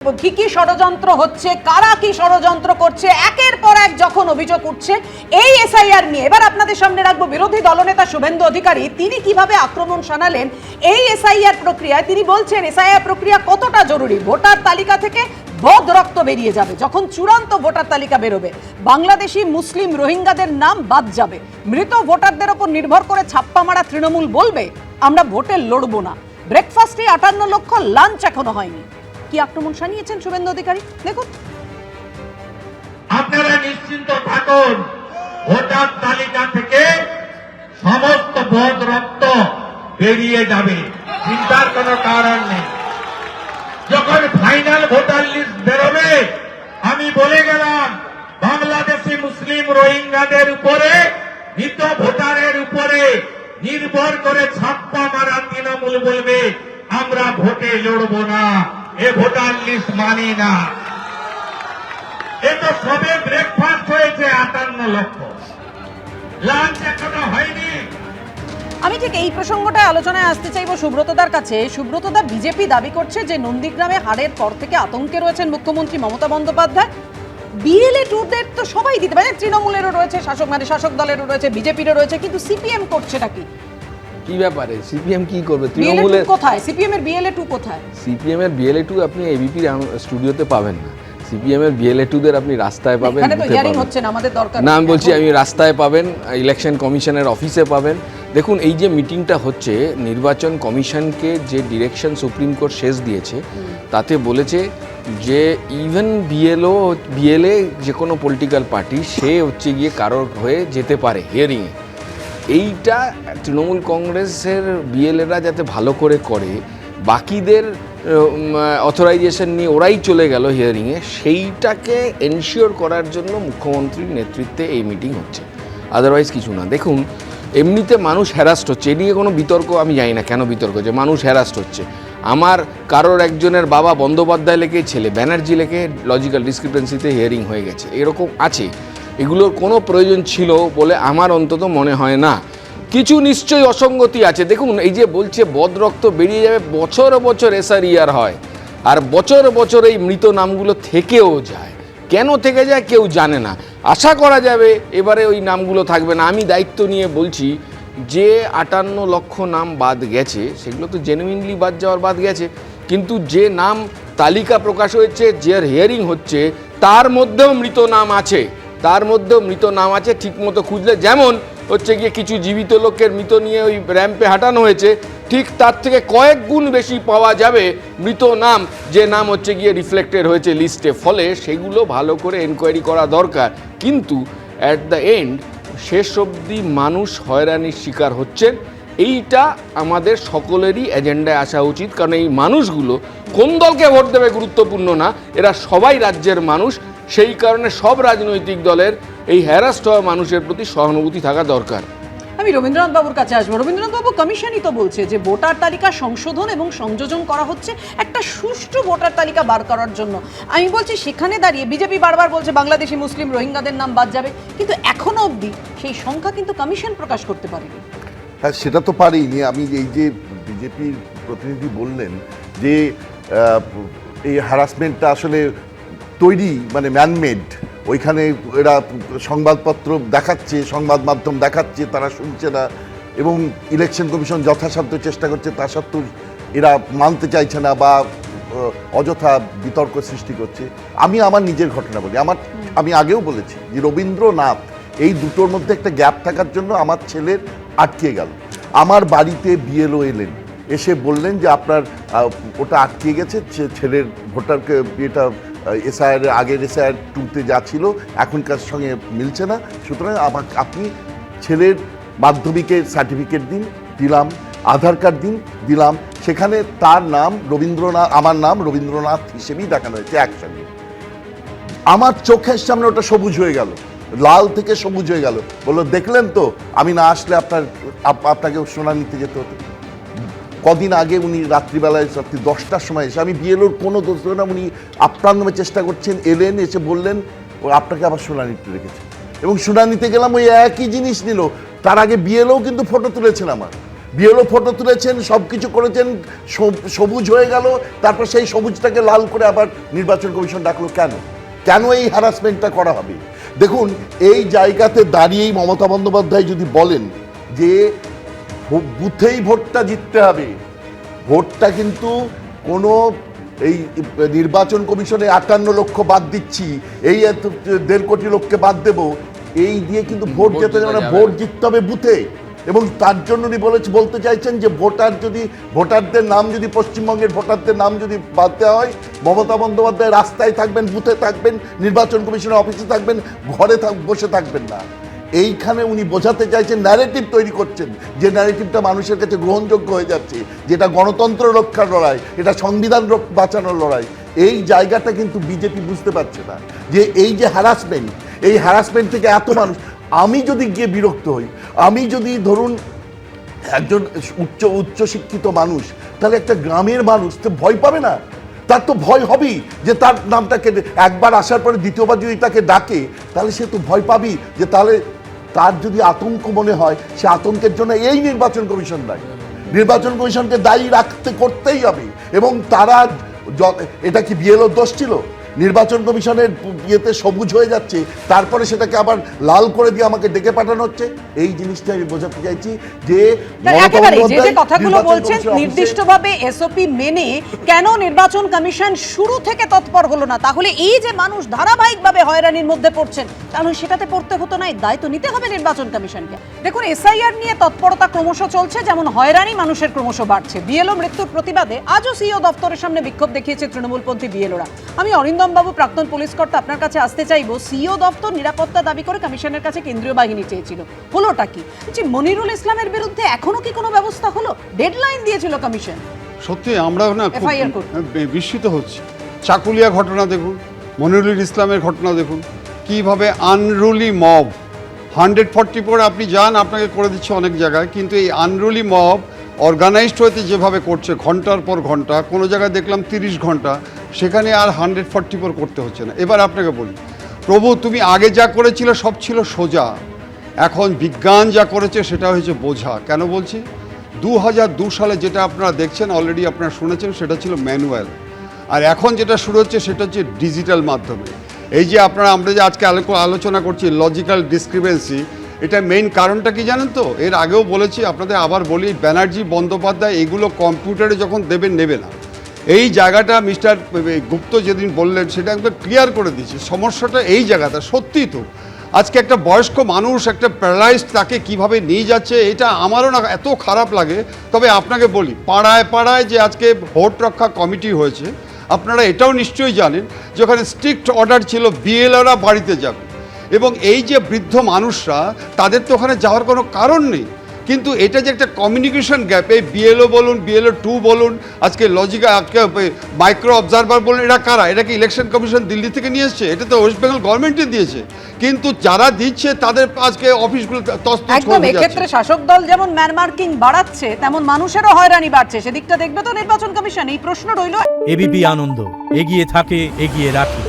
কি কি ষড়যন্ত্র হচ্ছে, কারা কি ষড়যন্ত্র করছে, একের পর এক যখন অভিযোগ উঠছে এই এসআইআর নিয়ে। এবার আপনাদের সামনে রাখবো বিরোধী দলনেতা শুভেন্দু অধিকারী, তিনি কিভাবে আক্রমণ শানালেন এই এসআইআর প্রক্রিয়ায়। তিনি বলছেন এসআইআর প্রক্রিয়া কতটা জরুরি, ভোটার তালিকা থেকে বদ রক্ত বেরিয়ে যাবে, যখন চূড়ান্ত ভোটার তালিকা বেরোবে বাংলাদেশি মুসলিম রোহিঙ্গাদের নাম বাদ যাবে, মৃত ভোটারদের ওপর নির্ভর করে ছাপ্পা মারা তৃণমূল বলবে আমরা ভোটে লড়বো না, ব্রেকফাস্টে 58 লক্ষ লাঞ্চ এখনো হয়নি। কি আক্রমণ শানিয়েছেন শুভেন্দু অধিকারী, দেখুন। আপনারা নিশ্চিন্ত থাকুন, ভোটার তালিকা থেকে সমস্ত বদ রক্ত বেরিয়ে যাবে, চিন্তার কোনো কারণ নেই। যখন ফাইনাল ভোটার লিস্ট বেরোবে, আমি বলে গেলাম বাংলাদেশি মুসলিম রোহিঙ্গাদের উপরে, মৃত ভোটারের উপরে নির্ভর করে ছাপ্পা মারা তৃণমূল বলবে আমরা ভোটে লড়বো না, এ ভোটার লিস্ট মানি না। এ তো সবে ব্রেকফাস্ট হয়েছে 58 লক্ষ, লাঞ্চ এখনো হয়নি। আমি ঠিক এই প্রসঙ্গটা আলোচনায় আসতে চাইবো সুব্রতদার কাছে। সুব্রতদা, বিজেপি দাবি করছে যে নন্দীগ্রামে হারের পর থেকে আতঙ্কে রয়েছেন মুখ্যমন্ত্রী মমতা বন্দ্যোপাধ্যায়। বিএলএ টুরদের তো সবাই দিতে পারে, তৃণমূলেরও রয়েছে, শাসক দলেরও রয়েছে, বিজেপিরও রয়েছে, কিন্তু সিপিএম করছেটা কি? কি ব্যাপারে সিপিএম কি করবে? তৃণমূলের কোথায়? সিপিএম এর বিএলএ টু কোথায়? সিপিএম এর বিএলএ টু আপনি এবিপি স্টুডিওতে পাবেন না, সিপিএম এর বিএলএ টুদের আপনি রাস্তায় পাবেন, এখানে তো হিয়ারিং হচ্ছে না, আমাদের দরকার না। আমি বলছি আমি রাস্তায় পাবেন, ইলেকশন কমিশনের অফিসে পাবেন। দেখুন, এই যে মিটিংটা হচ্ছে, নির্বাচন কমিশনকে যে ডিরেকশন সুপ্রিম কোর্ট শেষ দিয়েছে তাতে বলেছে যে ইভেন বিএলএ যে কোনো পলিটিক্যাল পার্টি সে হচ্ছে গিয়ে কারোর হয়ে যেতে পারে হিয়ারিংয়ে। এইটা তৃণমূল কংগ্রেসের বিএলএরা যাতে ভালো করে করে, বাকিদের অথরাইজেশন নিয়ে ওরাই চলে গেল হিয়ারিংয়ে, সেইটাকে এনশিওর করার জন্য মুখ্যমন্ত্রীর নেতৃত্বে এই মিটিং হচ্ছে, আদারওয়াইজ কিছু না। দেখুন, এমনিতে মানুষ হ্যারাস্ট হচ্ছে, এ নিয়ে কোনো বিতর্ক আমি জানি না কেন বিতর্ক হচ্ছে, মানুষ হ্যারাস্ট হচ্ছে। আমার কারোর একজনের বাবা বন্দ্যোপাধ্যায় লেখে, ছেলে ব্যানার্জি লেখে, লজিক্যাল ডিসক্রিপেন্সিতে হিয়ারিং হয়ে গেছে, এরকম আছে। এগুলোর কোনো প্রয়োজন ছিল বলে আমার অন্তত মনে হয় না। কিছু নিশ্চয়ই অসঙ্গতি আছে। দেখুন, এই যে বলছে বদরক্ত বেরিয়ে যাবে, বছর বছর এসআইআর হয়, আর বছর বছর এই মৃত নামগুলো থেকেও যায়। কেন থেকে যায় কেউ জানে না। আশা করা যাবে এবারে ওই নামগুলো থাকবে না। আমি দায়িত্ব নিয়ে বলছি যে 58 লক্ষ নাম বাদ গেছে, সেগুলো তো জেনুইনলি বাদ গেছে, কিন্তু যে নাম তালিকা প্রকাশ হয়েছে, যে হিয়ারিং হচ্ছে, তার মধ্যেও মৃত নাম আছে, ঠিকমতো খুঁজলে। যেমন হচ্ছে গিয়ে কিছু জীবিত লোকের মৃত নিয়ে ওই র্যাম্পে হাঁটানো হয়েছে, ঠিক তার থেকে কয়েক গুণ বেশি পাওয়া যাবে মৃত নাম, যে নাম হচ্ছে গিয়ে রিফ্লেক্টেড হয়েছে লিস্টে। ফলে সেগুলো ভালো করে এনকোয়ারি করা দরকার। কিন্তু অ্যাট দ্য এন্ড শেষ অবধি মানুষ হয়রানির শিকার হচ্ছেন, এইটা আমাদের সকলেরই এজেন্ডায় আসা উচিত। কারণ এই মানুষগুলো কোন দলকে ভোট দেবে গুরুত্বপূর্ণ না, এরা সবাই রাজ্যের মানুষ। সেই কারণে সব রাজনৈতিক দলের এই হ্যারাস্ট হওয়া মানুষের প্রতি সহানুভূতি থাকা দরকার। আমি রবীন্দ্রনাথ বাবুর কাছে আসবো। রবীন্দ্রনাথ বাবু, কমিশনই তো বলছে যে ভোটার তালিকা সংশোধন এবং সংযোজন করা হচ্ছে একটা সুষ্ঠু ভোটার তালিকা বার করার জন্য। আমি বলছি সেখানে দাঁড়িয়ে বিজেপি বারবার বলছে বাংলাদেশি মুসলিম রোহিঙ্গাদের নাম বাদ যাবে, কিন্তু এখনো অবধি সেই সংখ্যা কিন্তু কমিশন প্রকাশ করতে পারেনি। হ্যাঁ, সেটা তো পারিনি। আমি এই যে বিজেপির প্রতিনিধি বললেন যে এই হ্যারাসমেন্টটা আসলে তৈরি, মানে ম্যানমেড, ওইখানে এরা সংবাদপত্র দেখাচ্ছে, সংবাদ মাধ্যম দেখাচ্ছে, তারা শুনছে না, এবং ইলেকশন কমিশন যথাসাধ্য চেষ্টা করছে, তা সত্ত্বেও এরা মানতে চাইছে না বা অযথা বিতর্ক সৃষ্টি করছে। আমি আমার নিজের ঘটনা বলি। আমি আগেও বলেছি যে রবীন্দ্রনাথ, এই দুটোর মধ্যে একটা গ্যাপ থাকার জন্য আমার ছেলের আটকে গেল। আমার বাড়িতে বিএলও এলেন, এসে বললেন যে আপনার ওটা আটকে গেছে, ছেলের ভোটারকে এটা এসআইআর আগের এসআইআর টুতে যা ছিল এখনকার সঙ্গে মিলছে না, সুতরাং আপনি ছেলের মাধ্যমিকের সার্টিফিকেট দিলাম, আধার কার্ড দিলাম, সেখানে তার নাম রবীন্দ্রনাথ, আমার নাম রবীন্দ্রনাথ হিসেবেই দেখানো হয়েছে একসঙ্গে। আমার চোখের সামনে ওটা সবুজ হয়ে গেল, লাল থেকে সবুজ হয়ে গেল। বললো দেখলেন তো, আমি না আসলে আপনাকে শুনানিতে যেতে হতো। কদিন আগে উনি রাত্রিবেলায় 10টার সময় এসে, আমি বিএলওর কোনো দোষ দেব না, উনি আপ্রাণ নামে চেষ্টা করছেন, এলেন, এসে বললেন আপনাকে আবার শুনানিতে রেখেছে, এবং শুনানিতে গেলাম ওই একই জিনিস নিল। তার আগে বিএলও কিন্তু ফটো তুলেছেন আমার, বিএলও ফটো তুলেছেন, সব কিছু করেছেন, সবুজ হয়ে গেল, তারপর সেই সবুজটাকে লাল করে আবার নির্বাচন কমিশন ডাকলো কেন? কেন এই হ্যারাসমেন্টটা করা হবে? দেখুন, এই জায়গাতে দাঁড়িয়েই মমতা বন্দ্যোপাধ্যায় যদি বলেন যে বুথেই ভোটটা জিততে হবে, ভোটটা কিন্তু কোনো এই নির্বাচন কমিশনে 58 লক্ষ বাদ দিচ্ছি, এই 1.5 কোটি লোককে বাদ দেব, এই দিয়ে কিন্তু ভোট যেতে যাবে না, ভোট জিততে হবে বুথে। এবং তার জন্য উনি বলতে চাইছেন যে ভোটারদের নাম যদি পশ্চিমবঙ্গের ভোটারদের নাম যদি বাদ দেওয়া হয়, মমতা বন্দ্যোপাধ্যায় রাস্তায় থাকবেন, বুথে থাকবেন, নির্বাচন কমিশনের অফিসে থাকবেন, ঘরে বসে থাকবেন না। এইখানে উনি বোঝাতে চাইছেন, ন্যারেটিভ তৈরি করছেন, যে ন্যারেটিভটা মানুষের কাছে গ্রহণযোগ্য হয়ে যাচ্ছে, যেটা গণতন্ত্র রক্ষার লড়াই, এটা সংবিধান বাঁচানোর লড়াই। এই জায়গাটা কিন্তু বিজেপি বুঝতে পারছে না, যে এই যে হ্যারাসমেন্ট, এই হ্যারাসমেন্ট থেকে এত মানুষ, আমি যদি গিয়ে বিরক্ত হই, আমি যদি ধরুন একজন উচ্চ শিক্ষিত মানুষ, তাহলে একটা গ্রামের মানুষ তো ভয় পাবে না? তার তো ভয় হবেই, যে তার নামটাকে একবার আসার পরে দ্বিতীয়বার যদি তাকে ডাকে, তাহলে সে তো ভয় পাবি, যে তাহলে তার যদি আতঙ্ক মনে হয়, সে আতঙ্কের জন্য এই নির্বাচন কমিশন দায়ী। নির্বাচন কমিশনকে দায়ী করতেই হবে। এবং তারা, এটা কি বিএলওর দোষ ছিল? নির্বাচন কমিশনের ইয়েতে সবুজ হয়ে যাচ্ছে, তারপরে সেটাকে আবার লাল করে দিয়ে আমাকে ডেকে পাঠানো হচ্ছে। এই জিনিসটা আমি বোঝাতে চাইছি যে একেবারে যে কথাগুলো বলছেন নির্দিষ্টভাবে এসওপি মেনে কেন নির্বাচন কমিশন শুরু থেকে তৎপর হলো না? তাহলে এই যে মানুষ ধারাবাহিকভাবে হয়রানির মধ্যে পড়ছেন, তাহলে সেটাতে পড়তে হতো না? দায়িত্ব নিতে হবে নির্বাচন কমিশনকে। দেখুন, এসআইআর নিয়ে তৎপরতা ক্রমশ চলছে, যেমন হয়রানি মানুষের ক্রমশ বাড়ছে। বিএলও মৃত্যুর প্রতিবাদে আজও সিইও দপ্তরের সামনে বিক্ষোভ দেখিয়েছে তৃণমূলপন্থী বিএলওরা। আমি অরিন্দম বাবু, প্রাক্তন পুলিশ কর্তা, আপনার কাছে আসতে চাইবো। সিইও দপ্তর নিরাপত্তা দাবি করে কমিশনের কাছে কেন্দ্রীয় বাহিনী চেয়েছিল, হলোটা কি? যে মনিরুল ইসলামের বিরুদ্ধে এখনো কি কোনো ব্যবস্থা হলো? ডেডলাইন দিয়েছিল কমিশন। সত্যি আমরা না খুব FIR করতে। বিস্মিত হচ্ছি। চাকুলিয়া ঘটনা দেখুন, মনিরুল ইসলামের ঘটনা দেখুন, কিভাবে আনরুলি মব 144 আপনি যান, আপনাকে করে দিচ্ছে অনেক জায়গায়, কিন্তু এই আনরুলি মব অর্গানাইজড হতে যেভাবে করছে, ঘন্টার পর ঘন্টা, কোনো জায়গায় দেখলাম 30 ঘন্টা, সেখানে আর 144 করতে হচ্ছে না। এবার আপনাকে বলি, প্রভু তুমি আগে যা করেছিল সব ছিল সোজা, এখন বিজ্ঞান যা করেছে সেটা হয়েছে বোঝা। কেন বলছি? 2002 সালে যেটা আপনারা দেখছেন, অলরেডি আপনারা শুনেছেন, সেটা ছিল ম্যানুয়াল, আর এখন যেটা শুরু হচ্ছে সেটা হচ্ছে ডিজিটাল মাধ্যমে। এই যে আমরা যে আজকে আলোচনা করছি লজিক্যাল ডিসক্রিপেন্সি, এটা মেইন কারণটা কি জানেন তো? এর আগেও বলেছি, আপনাদের আবার বলি, ব্যানার্জি বন্দ্যোপাধ্যায় এগুলো কম্পিউটারে যখন নেবে না, এই জায়গাটা মিস্টার গুপ্ত যেদিন বললেন সেটা একদম ক্লিয়ার করে দিয়েছে। সমস্যাটা এই জায়গাটা সত্যিই তো, আজকে একটা বয়স্ক মানুষ, একটা প্যারালাইজড, তাকে কিভাবে নিয়ে যাচ্ছে, এটা আমারও না এত খারাপ লাগে। তবে আপনাকে বলি, পাড়ায় পাড়ায় যে আজকে ভোট রক্ষা কমিটি হয়েছে, আপনারা এটাও নিশ্চয়ই জানেন যে ওখানে স্ট্রিক্ট অর্ডার ছিল বিএলওরা বাড়িতে যাবে, এবং এই যে বৃদ্ধ মানুষরা, তাদের তো ওখানে যাওয়ার কোনো কারণ নেই। কিন্তু এটা যে একটা কমিউনিকেশন গ্যাপ, এই বিএলও বলুন, বিএলও 2 বলুন, আজকে লজিক্যাল, আজকে মাইক্রো অবজারভার বলুন, এরা কারা? এটা কি ইলেকশন কমিশন দিল্লি থেকে নিয়ে এসছে? এটা তো ওয়েস্ট বেঙ্গল গভর্নমেন্টই দিয়েছে, কিন্তু যারা দিচ্ছে তাদের আজকে অফিসগুলো তছনছ একদম। হয়ে এক্ষেত্রে যাচ্ছে। শাসক দল যেমন ম্যানমার্কিং বাড়াচ্ছে, তেমন মানুষেরও হয়রানি বাড়ছে। সেদিকটা দেখবে তো নির্বাচন কমিশন? এই প্রশ্ন রইল। এবিপি আনন্দ, এগিয়ে থাকে, এগিয়ে রাখে।